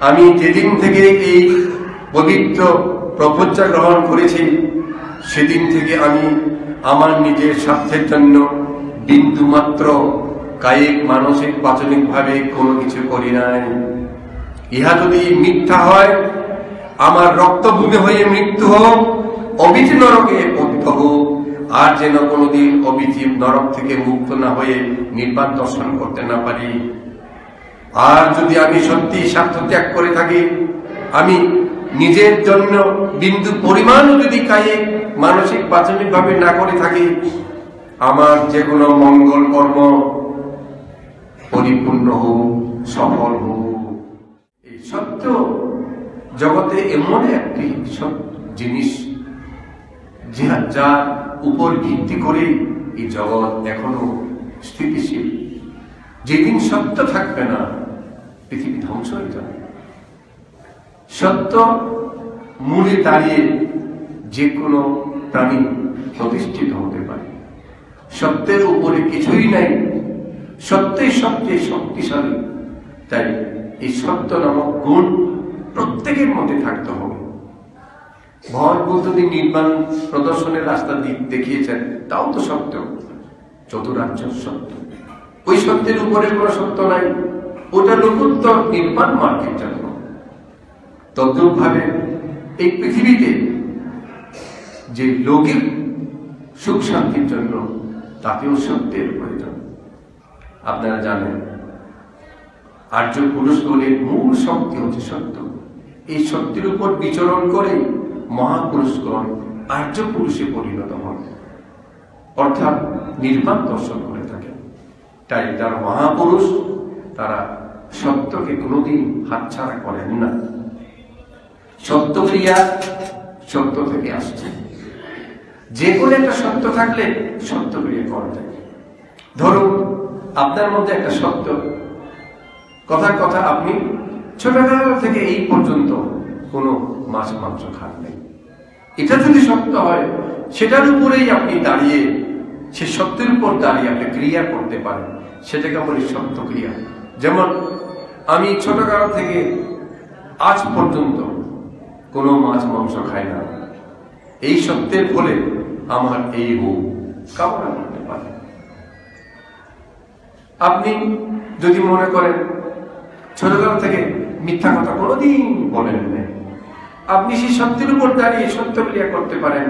আমি যেদিন থেকে এই পবিত্র প্রপঞ্চা গ্রহণ করেছি সেদিন থেকে আমি আমার নিজের স্বার্থের জন্য বিন্দু মাত্র কায়িক মানসিক পাচনিক ভাবে কোনো কিছু করি নাই। ইহা যদি মিথ্যা হয়, আমার রক্তভূমি হয়ে মৃত্যু হোক, অবিধি নরকে পতিত হোক, আর যেন কোনোদিন অবিধি নরক থেকে মুক্ত না হয়ে নির্বাণ দর্শন করতে না পারি। আর যদি আমি সত্যি স্বার্থ ত্যাগ করে থাকি, আমি নিজের জন্য বিন্দু পরিমাণ যদি কায়িক মানসিক পাচনিক ভাবে না করে থাকি, আমার যে কোনো মঙ্গল কর্ম পরিপূর্ণ হোক, সফল হোক। এই সত্য জগতে এমন একটি জিনিস যার উপর ভিত্তি করে এই জগৎ এখনো স্থিতিশীল। যেদিন সত্য থাকবে না, পৃথিবী ধ্বংস হয়ে যাবে। সত্য মূলে দাঁড়িয়ে যে কোনো প্রাণী প্রতিষ্ঠিত হতে পারে। সত্যের উপরে কিছুই নাই, সত্যই সবচেয়ে শক্তিশালী। তাই এই সত্য নামক গুণ প্রত্যেকের মধ্যে থাকতে হবে। ভগবান যদি নির্মাণ প্রদর্শনের রাস্তা দেখিয়েছেন, তাও তো সত্য, চতুরার্য সত্য। ওই সত্যের উপরে কোনো সত্য নাই, ওটা লোকোত্তর নির্মাণ মার্গের জন্য। তদ্রূপ ভাবে এই পৃথিবীতে যে লৌকিক সুখ শান্তির জন্য, তাতেও সত্যের প্রয়োজন। আপনারা জানেন, আর্য পুরুষগণের মূল শক্তি হচ্ছে সত্য। এই সত্যের উপর বিচরণ করে মহাপুরুষগণ আর্য পুরুষে পরিণত হন, অর্থাৎ নির্বাণ দর্শন করে থাকেন। তাই যারা মহাপুরুষ, তারা সত্যকে কোনোদিন হাতছাড়া করেন না। সত্য ক্রিয়া সত্য থেকে আসছে। যে কোনো একটা সত্য থাকলে সত্য ক্রিয়া করা যায়। ধরুন, আপনার মধ্যে একটা সত্য, কথার কথা, আপনি ছোটবেলা থেকে এই পর্যন্ত কোনো মাছ মাংস খান নাই। এটা যদি সত্য হয়, সেটার উপরেই আপনি দাঁড়িয়ে, সে সত্যের উপর দাঁড়িয়ে আপনি ক্রিয়া করতে পারেন, সেটাকে বলি সত্য ক্রিয়া। যেমন আমি ছোটবেলা থেকে আজ পর্যন্ত কোনো মাছ মাংস খাই না। এই সত্যের ফলে আমার এই হোক কামনা করতে পারে। আপনি যদি মনে করেন ছোটবেলা থেকে মিথ্যা কথা কোনোদিন বলেন না, আপনি সেই সত্যের উপর দাঁড়িয়ে সত্য ক্রিয়া করতে পারেন।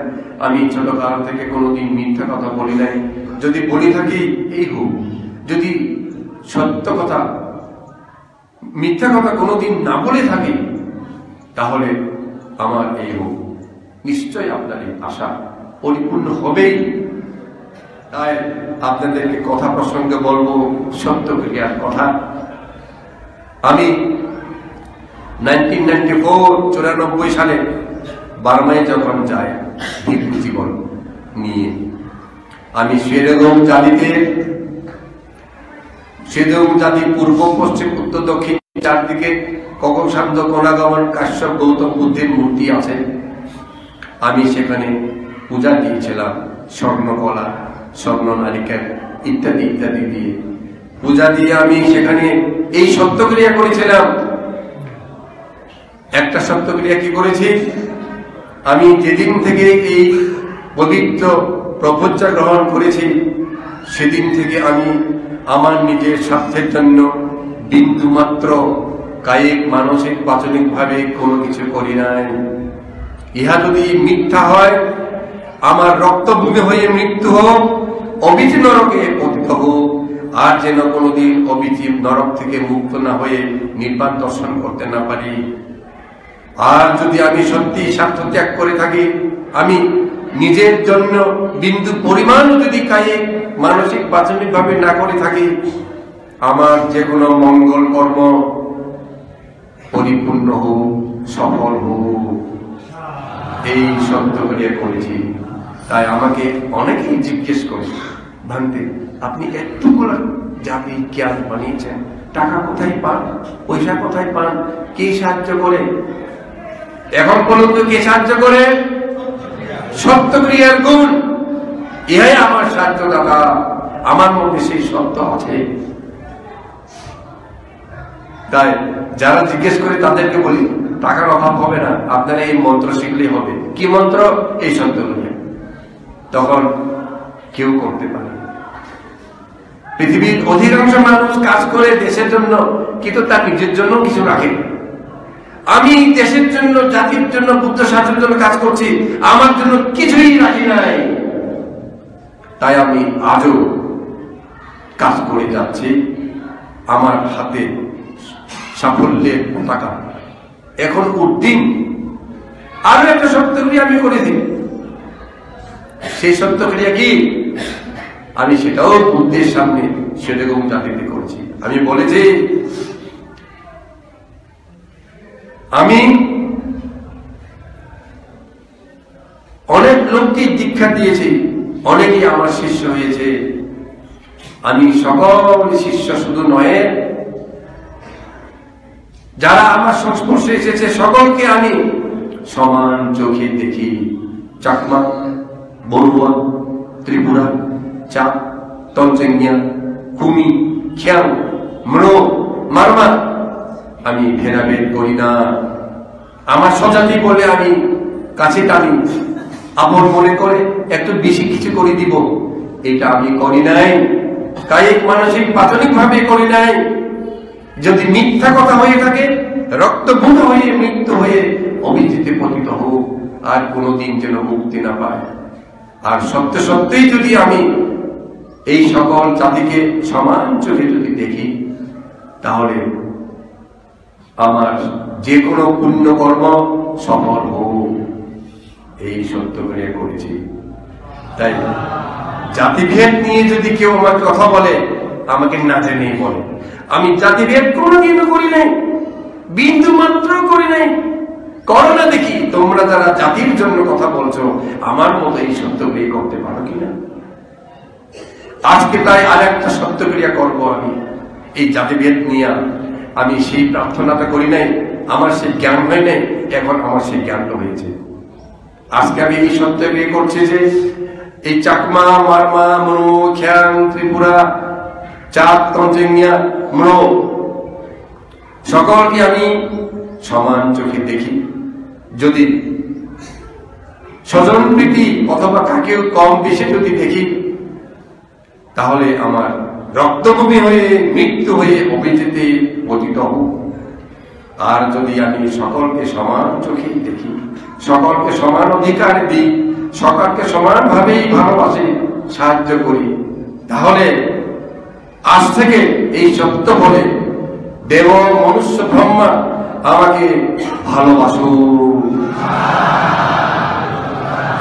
আমি ছোটকাল থেকে কোনোদিন মিথ্যা কথা বলি নাই, যদি বলি থাকি এই হোক। যদি সত্য কথা, মিথ্যা কথা কোনোদিন না বলে থাকি, তাহলে আমার এই হোক। নিশ্চয় আপনার এই আশা পরিপূর্ণ হবেই। তাই আপনাদেরকে কথা প্রসঙ্গে বলবো সত্য ক্রিয়ার কথা। আমি 1994 সালে বার্মায় যখন যাই ভিক্ষু জীবন নিয়ে, আমি সেরকম জাতি পূর্ব পশ্চিম উত্তর দক্ষিণ চারদিকে ককশান্ত কোনাগমন কাশ্যপ গৌতম বুদ্ধের মূর্তি আছে। আমি সেখানে পূজা দিয়েছিলাম, স্বর্ণকলা, স্বর্ণ নারিকেল ইত্যাদি ইত্যাদি দিয়ে পূজা দিয়ে আমি সেখানে এই সত্যক্রিয়া করেছিলাম। একটা সত্যক্রিয়া কি করেছি, আমি যেদিন থেকে এই পবিত্র প্রপঞ্চা গ্রহণ করেছি সেদিন থেকে আমি আমার নিজের স্বার্থের জন্য বিন্দু মাত্র কায়িক মানসিক পাচনিক ভাবে কোনো কিছু করি নাই। ইহা যদি মিথ্যা হয়, আমার রক্তভূমি হয়ে মৃত্যু হোক, অবিধি নরকে পতিত হোক, আর যেন কোনোদিন অবিধি নরক থেকে মুক্ত না হয়ে নির্বাণ দর্শন করতে না পারি। আর যদি আমি সত্যি স্বার্থ ত্যাগ করে থাকি, আমি নিজের জন্য বিন্দু পরিমাণ যদি কায়িক মানসিক পাচনিক ভাবে না করে থাকি, আমার যে কোনো মঙ্গল কর্ম পরিপূর্ণ হোক, সফল হোক। এই সত্য ক্রিয়া করেছি। তাই আমাকে অনেকেই জিজ্ঞেস করে, ভান্তে আপনি এতগুলো জাতি জ্ঞান বানিয়েছেন, টাকা কোথায় পান, পয়সা কোথায় পান, কে সাহায্য করে? এখন পর্যন্ত কে সাহায্য করে? সত্য ক্রিয়ার গুণ, ইহাই আমার সাহায্যদাতা। আমার মধ্যে সেই সত্য আছে। তাই যারা জিজ্ঞেস করে তাদেরকে বলি টাকার অভাব হবে না, আপনারা এই মন্ত্র শিখলেই হবে। কি মন্ত্র? এই শব্দগুলো। তখন কেউ করতে পারে। পৃথিবীর অধিকাংশ মানুষ কাজ করে দেশের জন্য, কিন্তু তার নিজের জন্য কিছু রাখে। আমি দেশের জন্য, জাতির জন্য, বুদ্ধ শাস্ত্রের জন্য কাজ করছি, আমার জন্য কিছুই রাখি নাই। তাই আমি আজও কাজ করে যাচ্ছি। আমার হাতে সাফল্যের পতাকা এখন উদ্দিন। আরো একটা সত্যক্রিয়া আমি করে দিই। সেই সত্যক্রিয়া কি? আমি সেটাও বুদ্ধের সামনে সেরকম জাতিতে করছি। আমি বলেছি, আমি অনেক লোককে দীক্ষা দিয়েছি, অনেকেই আমার শিষ্য হয়েছে। আমি সকল শিষ্য শুধু নয়, যারা আমার সংস্পর্শে এসেছে সকলকে আমি সমান চোখে দেখি। চাকমা, বড়ুয়া, ত্রিপুরা, চাপ, তঞ্চেঙ্গিয়া, কুমি, খিয়াং, ম্রো, মারমা, আমি ভেদাভেদ করি না। আমার স্বজাতি বলে আমি কাছে টানি, আপন মনে করে একটু বেশি কিছু করে দিব, এটা আমি করি নাই। কায়িক মানসিক প্রাথমিক ভাবে করি নাই। যদি মিথ্যা কথা হয়ে থাকে, রক্তভূত হয়ে মৃত্যু হয়ে অভিজিতে পতিত হোক, আর কোনদিন যেন মুক্তি না পায়। আর সত্য সত্যই যদি আমি এই সকল জাতিকে সমান চোখে যদি দেখি, তাহলে আমার যে কোনো পুণ্য কর্ম সফল হোক, এই সত্য করে করেছি। তাই জাতিভেদ নিয়ে যদি কেউ আমার কথা বলে, আমাকে না জেনেই বলে। আমি জাতিভেদ কোনোদিনও করি নাই, বিন্দু মাত্র করি নাই। করো না দেখি তোমরা যারা জাতির জন্য কথা বলছো, আমার মতো এই সত্যক্রিয়া করতে পারো কিনা। আজকে তাই আর একটা সত্যক্রিয়া করবো আমি এই জাতিভেদ নিয়ে। আমি সেই প্রার্থনাটা করি নাই, আমার সেই জ্ঞান হয় নাই, এখন আমার সেই জ্ঞানটা হয়েছে। আজকে আমি এই সত্যক্রিয়া করছি যে এই চাকমা, মারমা, মনো, খ্যাং, ত্রিপুরা, চাপ, তঞ্চেঙ্গিয়া, মনো, সকলকে আমি সমান চোখে দেখি। যদি স্বজন প্রীতি অথবা কাকেও কম বেশি যদি দেখি, তাহলে আমার রক্তভূমি হয়ে মৃত্যু হয়ে অভিজিতে পতিত হব। আর যদি আমি সকলকে সমান চোখেই দেখি, সকলকে সমান অধিকার দিই, সকলকে সমান ভাবেই ভালোবাসি, সাহায্য করি, তাহলে আজ থেকে এই সত্য বলে দেব, মনুষ্য, ব্রহ্মা আমাকে ভালোবাসো,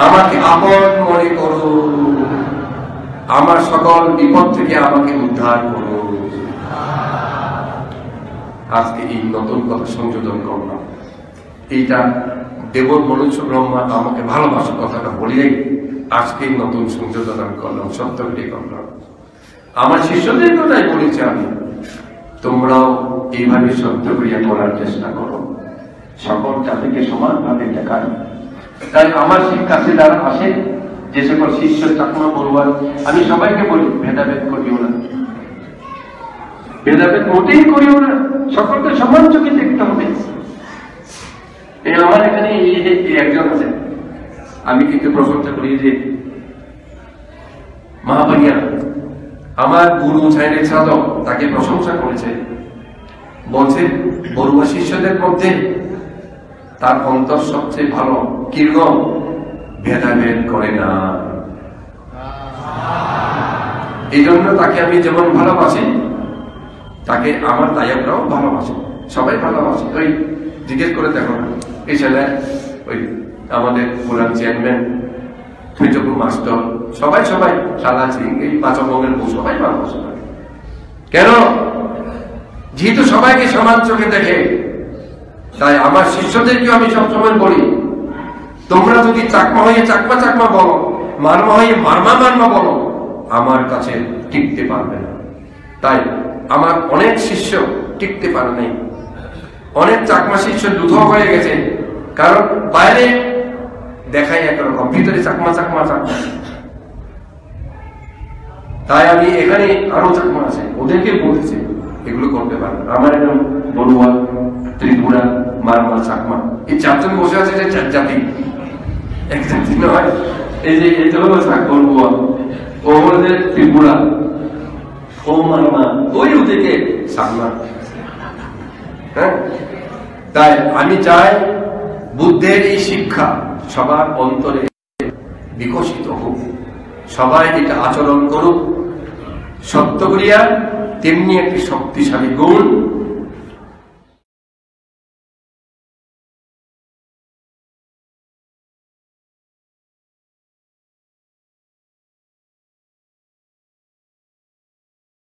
আমাকে আপন মনে করো, আমার সকল বিপদ থেকে আমাকে উদ্ধার করো। আজকে এই নতুন কথা সংযোজন করলাম। এইটা দেব, মনুষ্য, ব্রহ্মা আমাকে ভালোবাসো কথাটা বলিয়াই আজকে নতুন সংযোজন আমি করলাম, সত্যটি করলাম। আমার শিষ্যদের কথাই বলেছি আমি, তোমরাও এইভাবে সত্যক্রিয়া করার চেষ্টা করো, সকল জাতিকে সমানভাবে দেখায়। তাই আমার কাছে যারা আসে, যে সকল শিষ্য, চাকমা, বড়ুয়া, আমি সবাইকে বলি ভেদাভেদ করিও না, ভেদাভেদ মোটেই করিও না, সকলকে সমান চোখে দেখতে হবে। এই আমার এখানে একজন আছে, আমি কিন্তু প্রশংসা করি যে মহাবানিয়া, আমার গুরু সাইনের সাধক, তাকে প্রশংসা করেছে, বলছে বড়ুয়া শিষ্যদের মধ্যে তার অন্তর সবচেয়ে ভালো, কিরকম? ভেদাভেদ করে না। এই জন্য তাকে আমি যেমন ভালোবাসি, তাকে আমার দায়করাও ভালোবাসে, সবাই ভালোবাসে। ওই জিজ্ঞেস করে দেখো না, এই ছেলে, ওই আমাদের পুরান চেয়ারম্যান, থৈচকু মাস্টার, সবাই সবাই সালা সিং, এই পাঁচবঙ্গের বউ, সবাই ভালোবাসে। কেন? যেহেতু সবাইকে সমান চোখে দেখে। তাই আমার শিষ্যদেরকেও আমি সবসময় বলি, তোমরা যদি চাকমা হয়ে চাকমা চাকমা বলো, মারমা হয়ে মারমা মারমা বলো, আমার কাছে টিকতে পারবে না। তাই আমার অনেক শিষ্য টিকতে পারে নাই, অনেক চাকমা শিষ্য দুধ হয়ে গেছে, কারণ বাইরে দেখাই একরকম, ভিতরে চাকমা চাকমা চাকমা। তাই আমি এখানে আরো চাকমা আছে, ওদেরকে বলতেছি এগুলো করতে পারবে। আমার একজন বড়ুয়া, ত্রিপুরা, মারমা, চাকমা, এই চারজন বসে আছে, যে চার জাতি, এক জাতি নয়। এই যে এটা হলো বড়ুয়া, ও হলো ত্রিপুরা, ও মারমা, ওই ওদিকে চাকমা। হ্যাঁ, তাই আমি চাই বুদ্ধের এই শিক্ষা সবার অন্তরে বিকশিত হোক, সবাই এটা আচরণ করুক। সত্য ক্রিয়া তেমনি একটি শক্তিশালী গুণ,